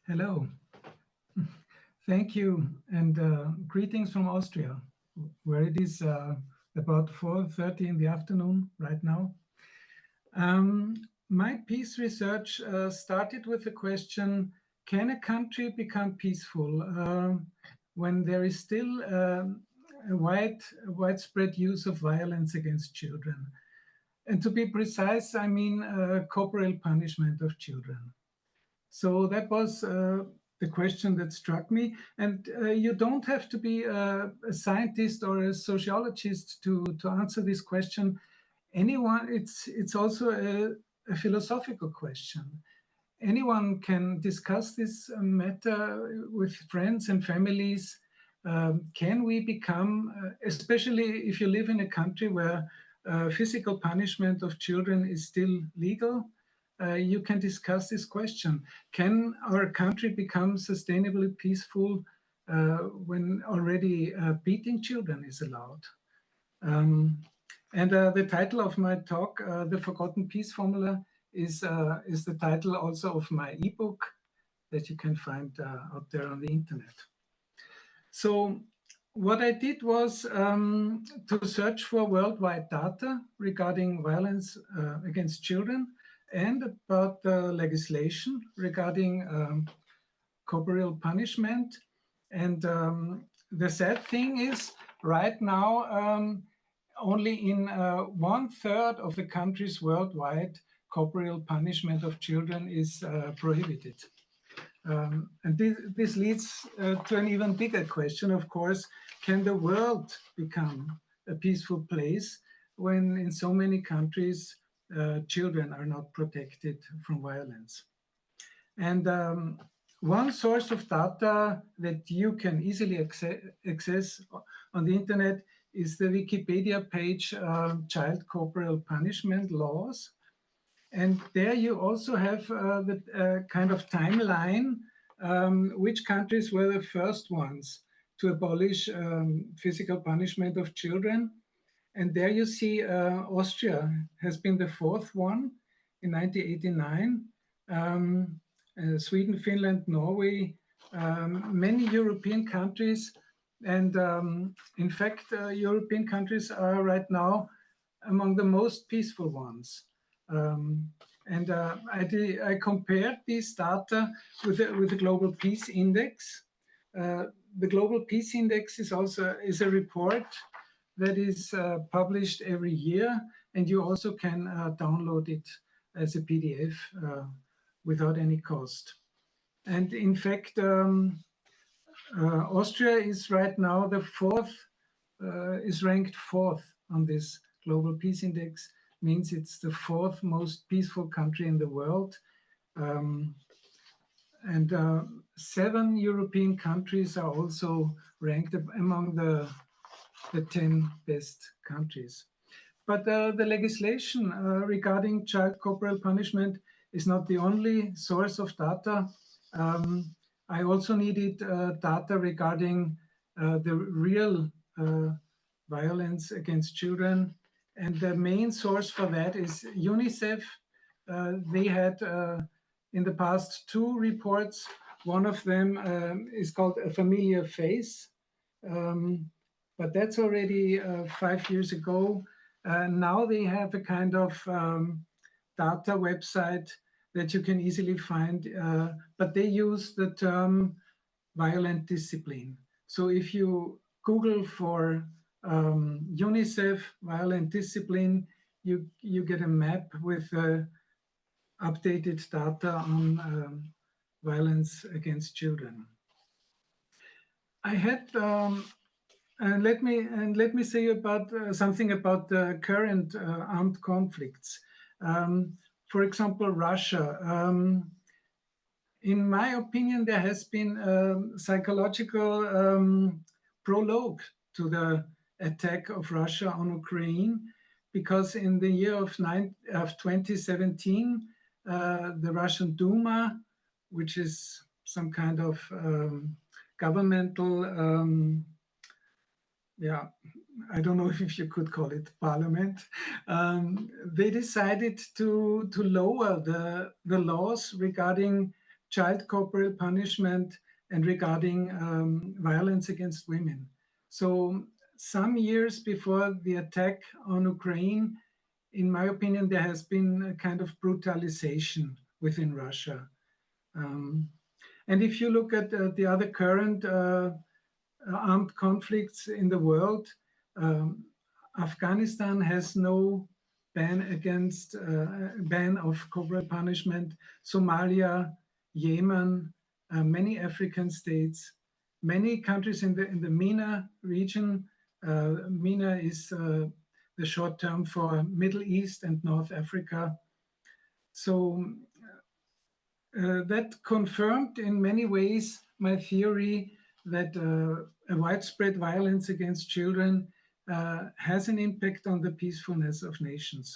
Hello. Thank you, and greetings from Austria, where it is about 4:30 in the afternoon right now. My peace research started with the question, can a country become peaceful when there is still a widespread use of violence against children? And to be precise, I mean corporal punishment of children. So that was the question that struck me. And you don't have to be a scientist or a sociologist to answer this question. Anyone, it's also a philosophical question. Anyone can discuss this matter with friends and families. Can we become, especially if you live in a country where physical punishment of children is still legal, you can discuss this question. Can our country become sustainably peaceful when already beating children is allowed? And the title of my talk, The Forgotten Peace Formula, is the title also of my ebook that you can find out there on the internet. So what I did was to search for worldwide data regarding violence against children and about legislation regarding corporal punishment. And the sad thing is, right now, only in 1/3 of the countries worldwide, corporal punishment of children is prohibited. And this leads to an even bigger question, of course. Can the world become a peaceful place when in so many countries children are not protected from violence? And one source of data that you can easily access on the internet is the Wikipedia page, Child Corporal Punishment Laws. And there you also have the kind of timeline, which countries were the first ones to abolish physical punishment of children. And there you see Austria has been the fourth one in 1989. Sweden, Finland, Norway, many European countries. And in fact, European countries are right now among the most peaceful ones. And I compared these data with the Global Peace Index. The Global Peace Index is also a report that is published every year, and you also can download it as a PDF without any cost. And in fact, Austria is right now the is ranked fourth on this Global Peace Index. Means it's the fourth most peaceful country in the world. And 7 European countries are also ranked among the 10 best countries. But the legislation regarding child corporal punishment is not the only source of data. I also needed data regarding the real violence against children. And the main source for that is UNICEF. They had in the past 2 reports. One of them is called A Familiar Face, but that's already 5 years ago. Now they have a kind of data website that you can easily find, but they use the term violent discipline. So if you Google for UNICEF violent discipline, you get a map with updated data on violence against children. I had and let me say about something about the current armed conflicts. For example, Russia. In my opinion, there has been a psychological prologue to the attack of Russia on Ukraine, because in the year of 2017, the Russian Duma, which is some kind of governmental, I don't know if you could call it parliament, they decided to lower the laws regarding child corporal punishment and regarding violence against women. So some years before the attack on Ukraine, in my opinion, there has been a kind of brutalization within Russia. And if you look at the other current armed conflicts in the world, Afghanistan has no ban of corporal punishment. Somalia, Yemen, many African states, many countries in the MENA region. MENA is the short term for Middle East and North Africa. So that confirmed in many ways my theory that a widespread violence against children has an impact on the peacefulness of nations.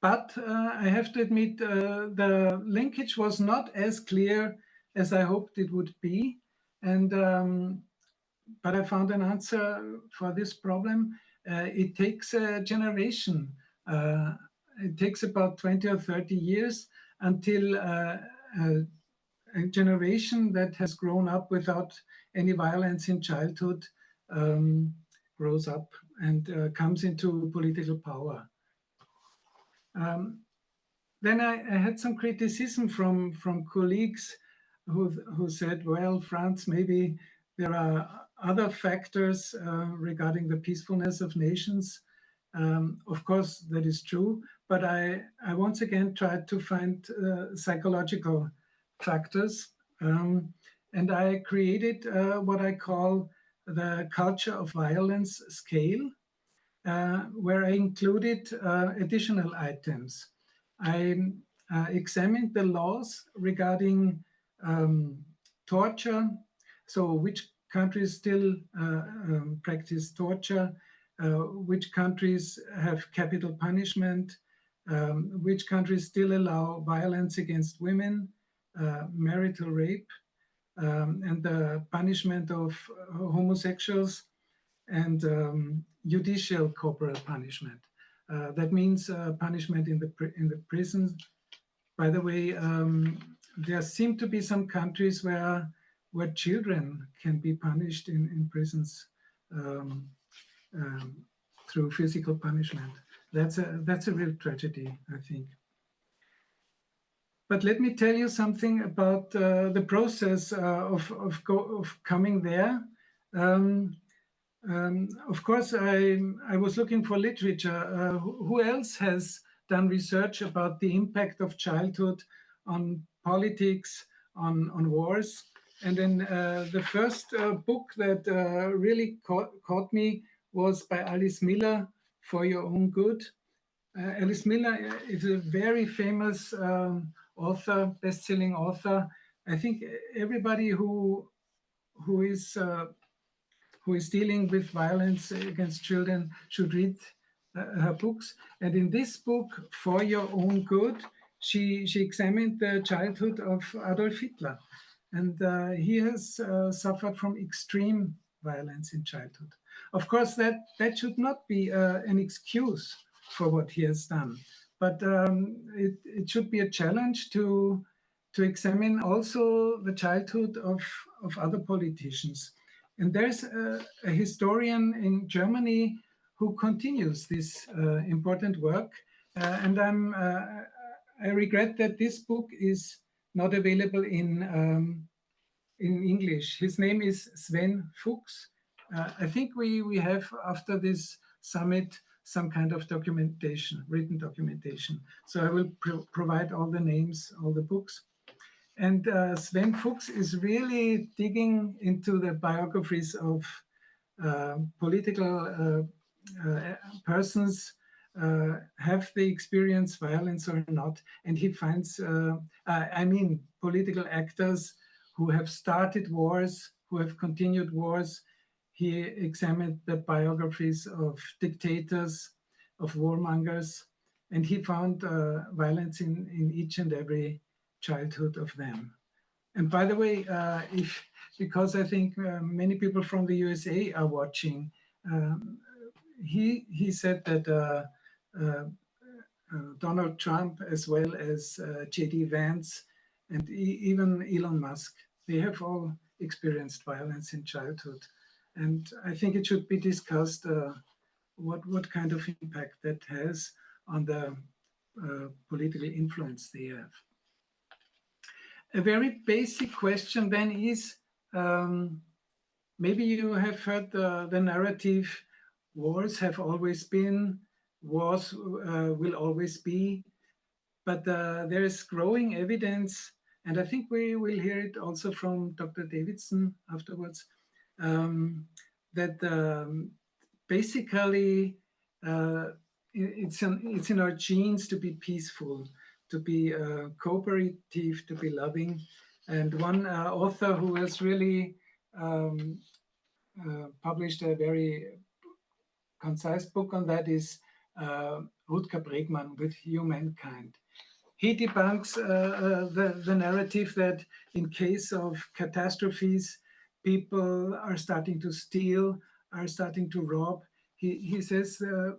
But I have to admit, the linkage was not as clear as I hoped it would be. And but I found an answer for this problem. It takes a generation. It takes about 20 or 30 years until a generation that has grown up without any violence in childhood grows up and comes into political power. Then I had some criticism from colleagues who said, well, Franz, maybe there are other factors regarding the peacefulness of nations. Of course, that is true, but I once again tried to find psychological factors. And I created what I call the culture of violence scale, where I included additional items. I examined the laws regarding torture, so which countries still practice torture, which countries have capital punishment, which countries still allow violence against women, marital rape, and the punishment of homosexuals, and judicial corporal punishment. That means punishment in the prisons. By the way, there seem to be some countries where children can be punished in prisons through physical punishment. That's a real tragedy, I think. But let me tell you something about the process of coming there. Of course, I was looking for literature. Who else has done research about the impact of childhood on politics, on wars? And then the first book that really caught me was by Alice Miller, For Your Own Good. Alice Miller is a very famous author, best-selling author. I think everybody who is dealing with violence against children should read her books. And in this book, For Your Own Good, she examined the childhood of Adolf Hitler. And he has suffered from extreme violence in childhood. Of course, that should not be an excuse for what he has done. But it should be a challenge to examine also the childhood of other politicians. And there's a historian in Germany who continues this important work. And I regret that this book is not available in English. His name is Sven Fuchs. I think we have, after this summit, some kind of documentation, written documentation. So I will provide all the names, all the books. And Sven Fuchs is really digging into the biographies of political persons. Have they experienced violence or not? And he finds, political actors who have started wars, who have continued wars. He examined the biographies of dictators, of warmongers, and he found violence in each and every childhood of them. And by the way, because I think many people from the USA are watching, he said that Donald Trump, as well as J.D. Vance, and even Elon Musk. They have all experienced violence in childhood. And I think it should be discussed what kind of impact that has on the political influence they have. A very basic question then is, maybe you have heard the narrative, wars have always been, wars will always be, but there is growing evidence, and I think we will hear it also from Dr. Davidson afterwards, that basically it's in our genes to be peaceful, to be cooperative, to be loving. And one author who has really published a very concise book on that is Rutger Bregman with Humankind. He debunks the narrative that in case of catastrophes, people are starting to steal, are starting to rob. He says the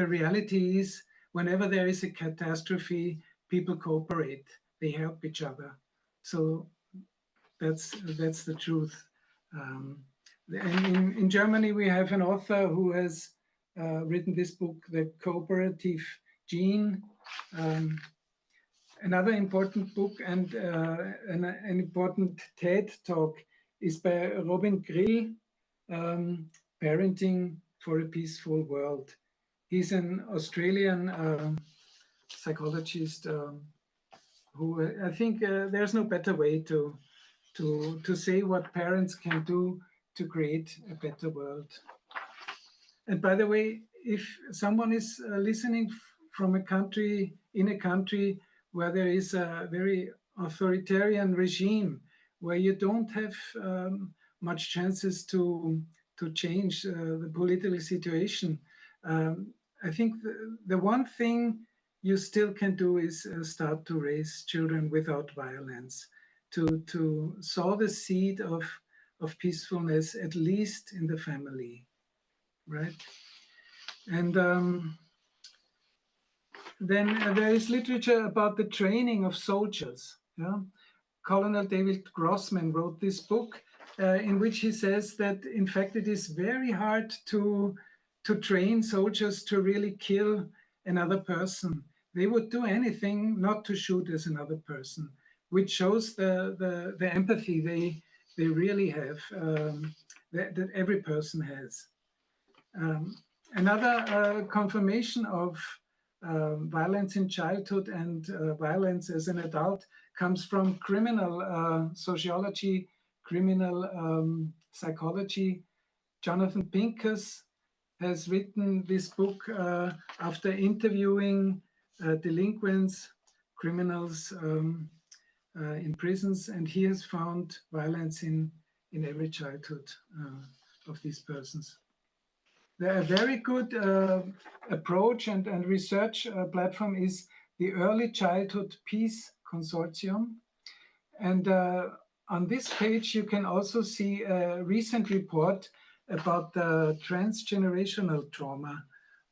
reality is whenever there is a catastrophe, people cooperate, they help each other. So that's the truth. And in Germany, we have an author who has written this book, The Cooperative Gene. Another important book and an important TED talk is by Robin Grill, Parenting for a Peaceful World. He's an Australian psychologist who I think there's no better way to say what parents can do to create a better world. And by the way, if someone is listening from a country, in a country where there is a very authoritarian regime, where you don't have much chances to change the political situation, I think the one thing you still can do is start to raise children without violence, to sow the seed of peacefulness, at least in the family, right? And then there is literature about the training of soldiers. Yeah? Colonel David Grossman wrote this book in which he says that, in fact, it is very hard to train soldiers to really kill another person. They would do anything not to shoot as another person, which shows the empathy they really have, that every person has. Another confirmation of violence in childhood and violence as an adult comes from criminal sociology, criminal psychology. Jonathan Pincus has written this book after interviewing delinquents, criminals in prisons, and he has found violence in every childhood of these persons. A very good approach and research platform is the Early Childhood Peace Consortium. And on this page, you can also see a recent report about the transgenerational trauma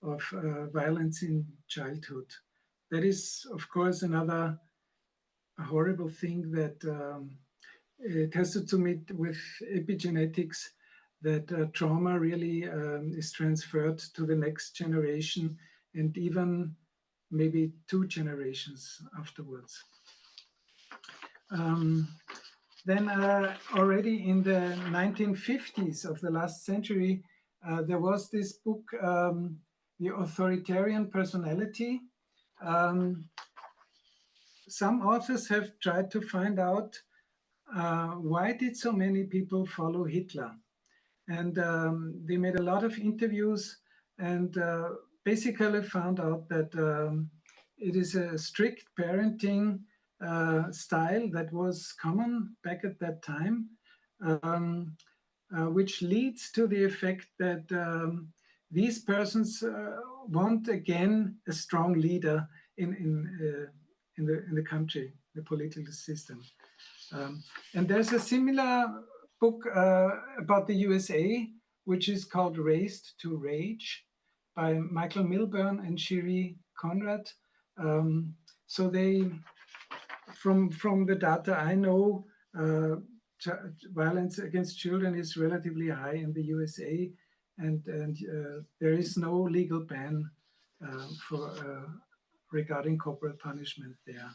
of violence in childhood. That is, of course, another horrible thing that it has to do with epigenetics, that trauma really is transferred to the next generation and even maybe 2 generations afterwards. Then already in the 1950s of the last century, there was this book, The Authoritarian Personality. Some authors have tried to find out why did so many people follow Hitler? And they made a lot of interviews and basically found out that it is a strict parenting style that was common back at that time, which leads to the effect that these persons want again a strong leader in the country, the political system. And there's a similar book about the USA, which is called Raised to Rage by Michael Milburn and Cherie Conrad. So they, from the data I know, violence against children is relatively high in the USA, and there is no legal ban for regarding corporal punishment there.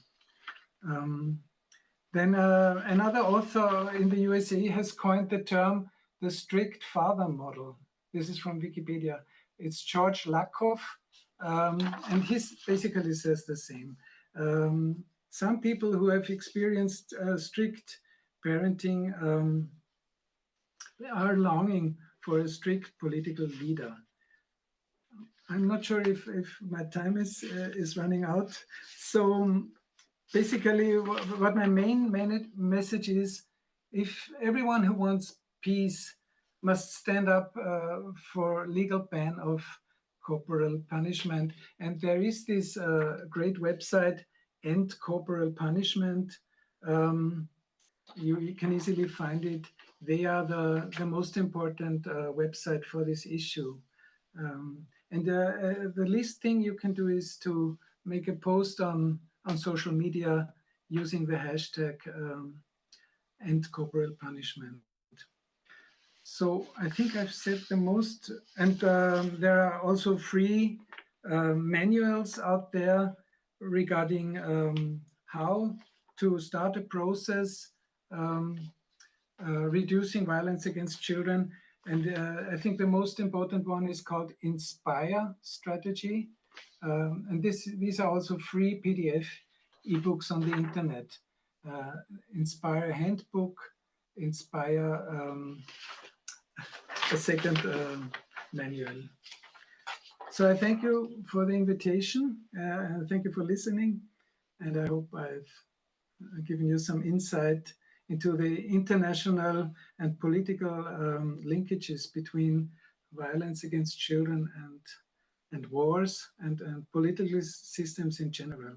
Then another author in the USA has coined the term the strict father model. This is from Wikipedia. It's George Lakoff, and he basically says the same. Some people who have experienced strict parenting are longing for a strict political leader. I'm not sure if my time is running out. So basically, what my main message is, if everyone who wants peace must stand up for legal ban of corporal punishment. And there is this great website, End Corporal Punishment. You can easily find it. They are the most important website for this issue. And the least thing you can do is to make a post on social media using the hashtag End Corporal Punishment. So I think I've said the most, and there are also free manuals out there regarding how to start a process reducing violence against children. And I think the most important one is called Inspire Strategy. And these are also free PDF ebooks on the internet. Inspire Handbook, Inspire a second manual. So I thank you for the invitation. Thank you for listening. And I hope I've given you some insight into the international and political linkages between violence against children and wars and political systems in general.